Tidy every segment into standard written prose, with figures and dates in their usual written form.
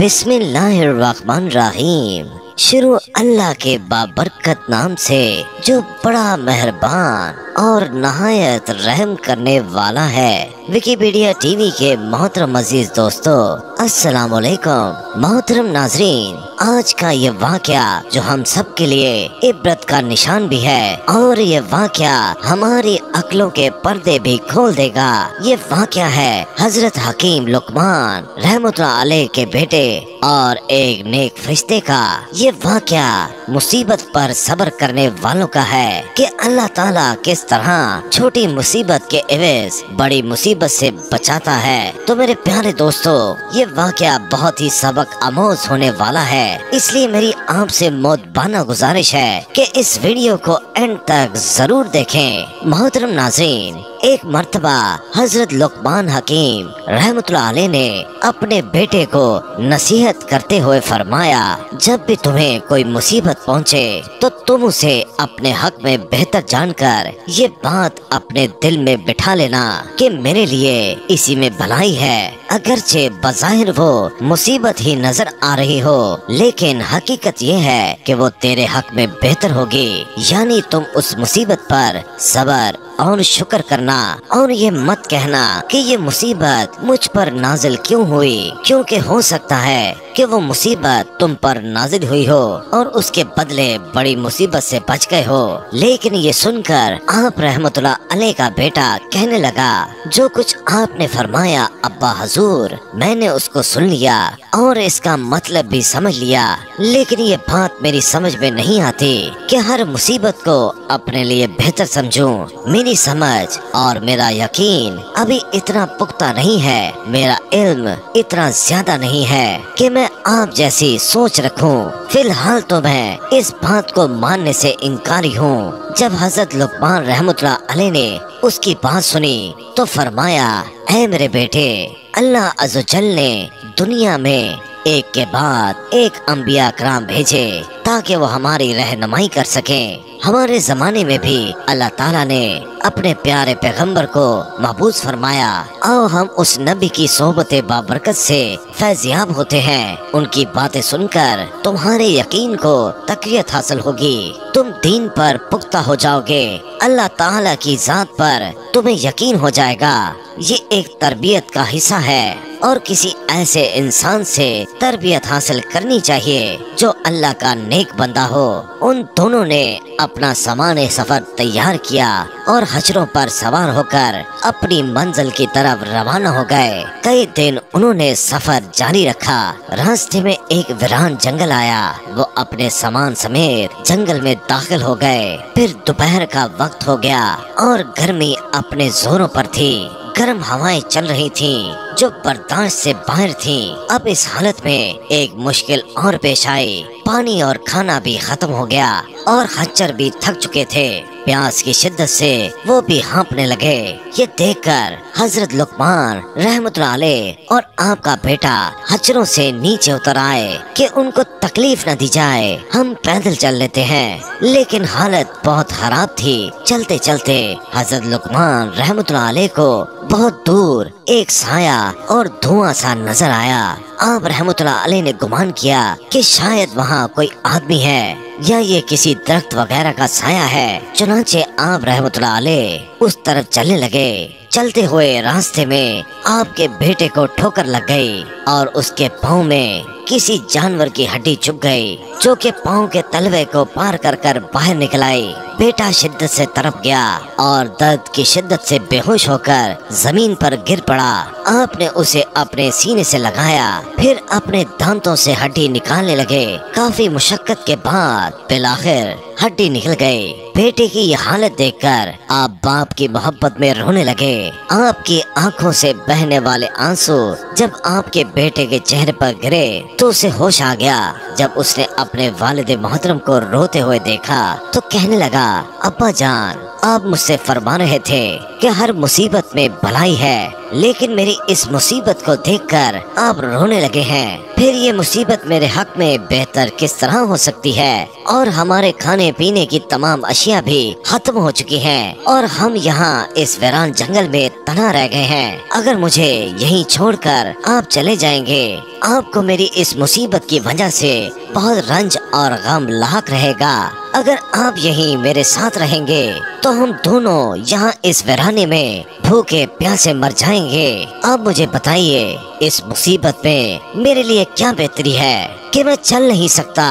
बिस्मिल्लाहिर्रहमानिर्रहीम। शुरू अल्लाह के बाबरकत नाम से जो बड़ा मेहरबान और नहायत रहम करने वाला है। विकिपीडिया टीवी के मोहतरम अजीज दोस्तों, अस्सलाम वालेकुम। मोहतरम नाजरीन, आज का ये वाक़या जो हम सब के लिए इबरत का निशान भी है और ये वाक़या हमारी अक्लों के पर्दे भी खोल देगा। ये वाक़या है हजरत हकीम लुकमान रहमतुल्लाह अलैह के बेटे और एक नेक फरिश्ते का। ये वाक़या मुसीबत पर सब्र करने वालों का है कि अल्लाह ताला किस तरह छोटी मुसीबत के एवज बड़ी मुसीबत से बचाता है। तो मेरे प्यारे दोस्तों, ये वाक़या बहुत ही सबक आमोज होने वाला है, इसलिए मेरी आपसे मोहब्बाना गुजारिश है कि इस वीडियो को एंड तक जरूर देखें। मोहतरम नाज़रीन, एक मर्तबा हजरत लुकमान हकीम रहमतुल्लाह अलैह ने अपने बेटे को नसीहत करते हुए फरमाया, जब भी तुम्हें कोई मुसीबत पहुँचे तो तुम उसे अपने हक में बेहतर जानकर ये बात अपने दिल में बिठा लेना कि मेरे लिए इसी में भलाई है। अगरचे बज़ाहिर वो मुसीबत ही नजर आ रही हो, लेकिन हकीकत ये है कि वो तेरे हक में बेहतर होगी। यानी तुम उस मुसीबत पर सब्र और शुक्र करना और ये मत कहना कि ये मुसीबत मुझ पर नाजिल क्यों हुई, क्योंकि हो सकता है कि वो मुसीबत तुम पर नाजिल हुई हो और उसके बदले बड़ी मुसीबत से बच गए हो। लेकिन ये सुनकर आप रहमतुल्लाह अलैह का बेटा कहने लगा, जो कुछ आपने फरमाया अब्बा हजूर, मैंने उसको सुन लिया और इसका मतलब भी समझ लिया, लेकिन ये बात मेरी समझ में नहीं आती कि हर मुसीबत को अपने लिए बेहतर समझूं। मेरी समझ और मेरा यकीन अभी इतना पुख्ता नहीं है, मेरा इल्म इतना ज्यादा नहीं है कि मैं आप जैसी सोच रखूं। फिलहाल तो मैं इस बात को मानने से इनकारी हूँ। जब हजरत लुकमान रहमतुल्लाह अलैह ने उसकी बात सुनी तो फरमाया, ऐ मेरे बेटे, अल्लाह अज़्ज़वजल ने दुनिया में एक के बाद एक अंबिया कराम भेजे ताकि वो हमारी रहनुमाई कर सकें। हमारे जमाने में भी अल्लाह ताला ने अपने प्यारे पैगंबर को महबूस फरमाया। आओ हम उस नबी की सोहबत बाबरकत से फैज़याब होते हैं। उनकी बातें सुनकर तुम्हारे यकीन को तक़वियत हासिल होगी, तुम दीन पर पुख्ता हो जाओगे, अल्लाह ताला की ज़ात पर तुम्हें यकीन हो जाएगा। ये एक तरबियत का हिस्सा है और किसी ऐसे इंसान से तरबियत हासिल करनी चाहिए जो अल्लाह का नेक बंदा हो। उन दोनों ने अपना सामान सफर तैयार किया और हजरों पर सवार होकर अपनी मंजिल की तरफ रवाना हो गए। कई दिन उन्होंने सफर जारी रखा। रास्ते में एक वीरान जंगल आया। वो अपने सामान समेत जंगल में दाखिल हो गए। फिर दोपहर का वक्त हो गया और गर्मी अपने जोरों पर थी। गर्म हवाएं चल रही थीं जो बर्दाश्त से बाहर थीं। अब इस हालत में एक मुश्किल और पेश आई। पानी और खाना भी खत्म हो गया और खच्चर भी थक चुके थे। प्यास की शिद्दत से वो भी हाँफने लगे। ये देखकर हजरत लुकमान रहमतुल्लाह अलैह और आपका बेटा खच्चरों से नीचे उतर आए कि उनको तकलीफ न दी जाए, हम पैदल चल लेते हैं। लेकिन हालत बहुत खराब थी। चलते चलते हजरत लुकमान रहमतुल्लाह अलैह को बहुत दूर एक साया और धुआं सा नजर आया। आप रहमतुल्लाह अलैह ने गुमान किया कि शायद वहाँ कोई आदमी है या ये किसी दरख्त वगैरह का साया है। चुनांचे आप रहमतुल्लाह अलैह उस तरफ चलने लगे। चलते हुए रास्ते में आपके बेटे को ठोकर लग गई और उसके पाँव में किसी जानवर की हड्डी चुभ गई, जो कि पाँव के तलवे को पार कर कर बाहर निकल आई। बेटा शिद्दत से तड़प गया और दर्द की शिद्दत से बेहोश होकर जमीन पर गिर पड़ा। आपने उसे अपने सीने से लगाया, फिर अपने दांतों से हड्डी निकालने लगे। काफी मुशक्कत के बाद बिलाखिर हड्डी निकल गई। बेटे की ये हालत देखकर आप बाप की मोहब्बत में रोने लगे। आपकी आंखों से बहने वाले आंसू जब आपके बेटे के चेहरे पर गिरे तो उसे होश आ गया। जब उसने अपने वालिद मोहतरम को रोते हुए देखा तो कहने लगा, अब्बा जान, आप मुझसे फरमा रहे थे कि हर मुसीबत में भलाई है, लेकिन मेरी इस मुसीबत को देखकर आप रोने लगे हैं। फिर ये मुसीबत मेरे हक में बेहतर किस तरह हो सकती है? और हमारे खाने पीने की तमाम अशिया भी खत्म हो चुकी हैं और हम यहाँ इस वीरान जंगल में तना रह गए हैं। अगर मुझे यहीं छोड़कर आप चले जाएंगे आपको मेरी इस मुसीबत की वजह से बहुत रंज और गम लाक रहेगा। अगर आप यहीं मेरे साथ रहेंगे तो हम दोनों यहाँ इस वीराने में भूखे प्यासे मर जाएंगे। अब मुझे बताइए, इस मुसीबत में मेरे लिए क्या बेहतरी है कि मैं चल नहीं सकता।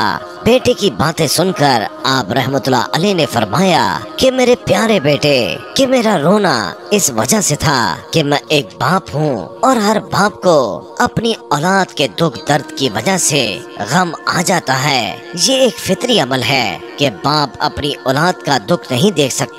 बेटे की बातें सुनकर आप रहमतुल्लाह अलैह ने फरमाया कि मेरे प्यारे बेटे, कि मेरा रोना इस वजह से था कि मैं एक बाप हूँ और हर बाप को अपनी औलाद के दुख दर्द की वजह से गम आ जाता है। ये एक फितरी अमल है कि बाप अपनी औलाद का दुख नहीं देख सकता।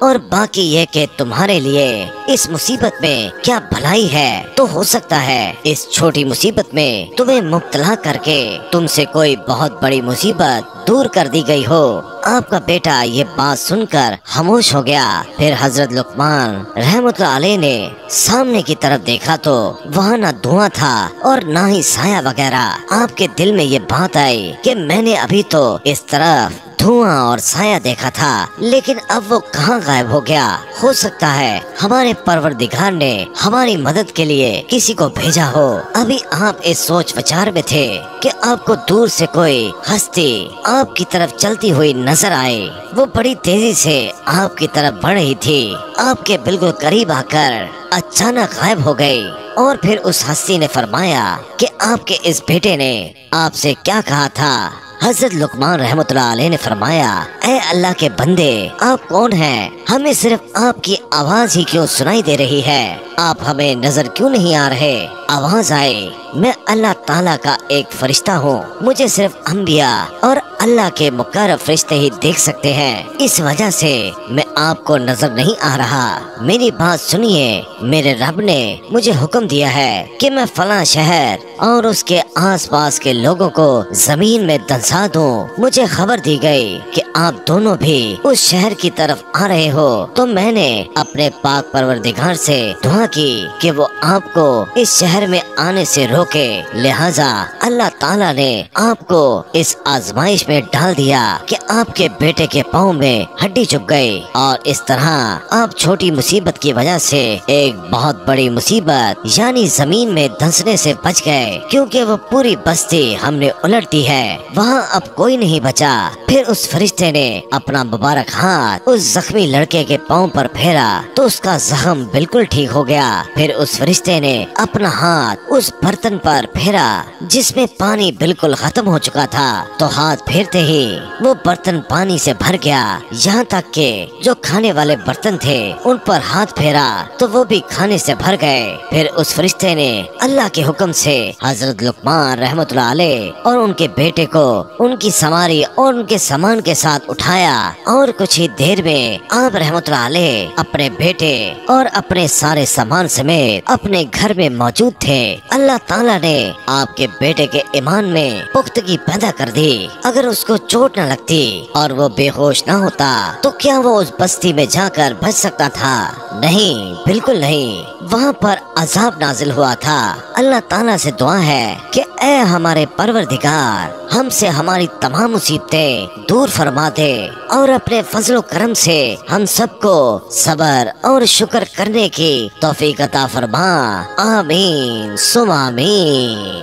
और बाकी ये कि तुम्हारे लिए इस मुसीबत में क्या भलाई है, तो हो सकता है इस छोटी मुसीबत में तुम्हें मुब्तला करके तुमसे कोई बहुत बड़ी मुसीबत दूर कर दी गई हो। आपका बेटा ये बात सुनकर खामोश हो गया। फिर हजरत लुकमान रहमतुल्लाह अलैह ने सामने की तरफ देखा तो वहाँ न धुआं था और न ही साया वगैरह। आपके दिल में ये बात आई कि मैंने अभी तो इस तरफ धुआं और साया देखा था, लेकिन अब वो कहाँ गायब हो गया। हो सकता है हमारे परवरदिगार ने हमारी मदद के लिए किसी को भेजा हो। अभी आप इस सोच विचार में थे कि आपको दूर से कोई हस्ती आपकी तरफ चलती हुई नजर आए। वो बड़ी तेजी से आपकी तरफ बढ़ रही थी। आपके बिल्कुल करीब आकर अचानक गायब हो गई। और फिर उस हस्ती ने फरमाया कि आपके इस बेटे ने आपसे क्या कहा था। हजरत लुकमान रहमतुल्लाह अलैह ने फरमाया, ऐ अल्लाह के बंदे, आप कौन हैं? हमें सिर्फ आपकी आवाज ही क्यों सुनाई दे रही है? आप हमें नजर क्यों नहीं आ रहे? आवाज आए, मैं अल्लाह ताला का एक फरिश्ता हूँ। मुझे सिर्फ अंबिया और अल्लाह के मुकर्रब फरिश्ते ही देख सकते हैं। इस वजह से मैं आपको नजर नहीं आ रहा। मेरी बात सुनिए, मेरे रब ने मुझे हुक्म दिया है कि मैं फला शहर और उसके आसपास के लोगों को जमीन में दंसा दूं। मुझे खबर दी गई कि आप दोनों भी उस शहर की तरफ आ रहे हो, तो मैंने अपने पाक परवरदिगार से दुआ की कि वो आपको इस शहर में आने से रोके। लिहाजा अल्लाह ताला ने आपको इस आजमाइश में डाल दिया कि आपके बेटे के पाँव में हड्डी चुभ गई और इस तरह आप छोटी मुसीबत की वजह से एक बहुत बड़ी मुसीबत यानी जमीन में धंसने से बच गए, क्योंकि वो पूरी बस्ती हमने उलट दी है। वहाँ अब कोई नहीं बचा। फिर उस फरिश्ते ने अपना मुबारक हाथ उस जख्मी लड़के के पाँव पर फेरा तो उसका जख्म बिल्कुल ठीक हो गया। फिर उस फरिश्ते ने अपना हाथ उस बर्तन पर फेरा जिसमें पानी बिल्कुल खत्म हो चुका था, तो हाथ फेरते ही वो बर्तन पानी से भर गया। यहाँ तक के जो खाने वाले बर्तन थे उन पर हाथ फेरा तो वो भी खाने से भर गए। फिर उस फरिश्ते ने अल्लाह के हुक्म से हजरत लुकमान रहमतुल्लाह अलैह और उनके बेटे को उनकी सवारी और उनके सामान के साथ उठाया और कुछ ही देर में आप रहमतुल्लाह अलैह अपने बेटे और अपने सारे सामान समेत अपने घर में मौजूद थे। अल्लाह ताला ने आपके बेटे के ईमान में पुख्तगी पैदा कर दी। अगर उसको चोट न लगती और वो बेहोश न होता तो क्या वो उस बस्ती में जाकर बच सकता था? नहीं, बिल्कुल नहीं। वहाँ पर अजाब नाजिल हुआ था। अल्लाह ताला से दुआ है कि ऐ हमारे परवरदिगार, हमसे हमारी तमाम मुसीबतें दूर फरमा दे और अपने फजलो करम से हम सबको सबर और शुक्र करने की तौफीक अता फरमा। आमीन सुम आमीन।